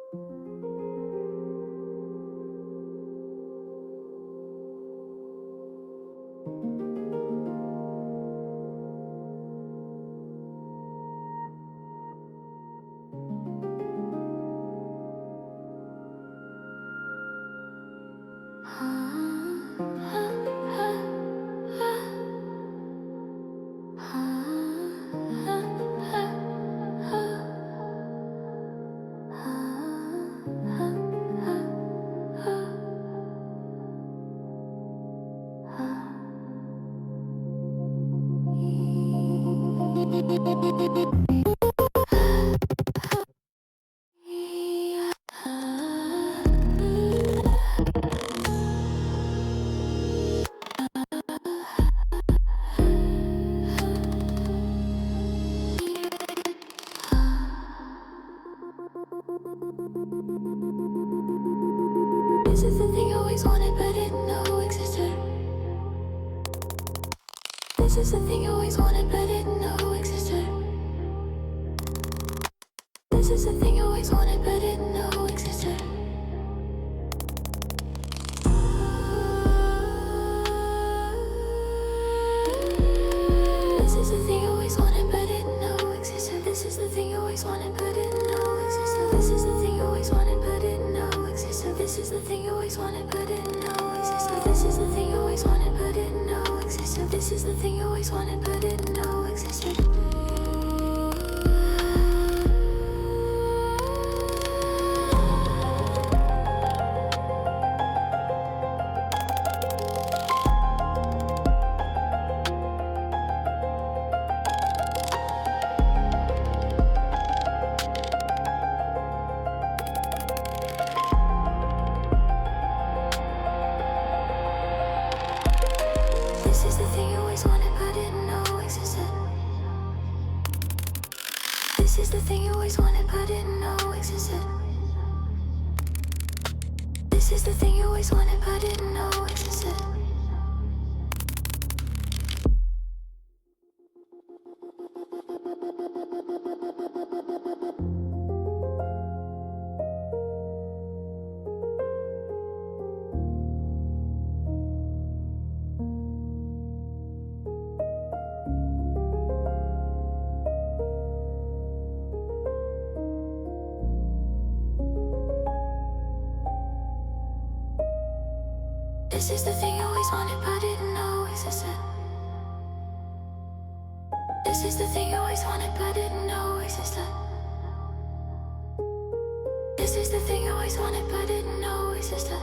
This is the thing I always wanted but didn't know existed. This is the thing I always wanted but didn't know existed. This is the thing I always wanted but didn't know existed. This is the thing I always wanted but didn't know existed. This is the thing I always wanted but didn't know existed. This is the thing I always wanted but didn't know existed. This is the thing I always wanted but didn't know existed. This is the thing I always wanted but didn't know existed. This is the thing I always wanted but didn't know existed. This is the thing I always wanted but didn't know existed. This is the thing I always wanted but didn't know existed. This is the thing I always wanted but didn't know existed. This is the thing I always wanted but didn't know existed. This is the thing I always wanted but didn't know existed. This is the thing I always wanted but didn't know existed.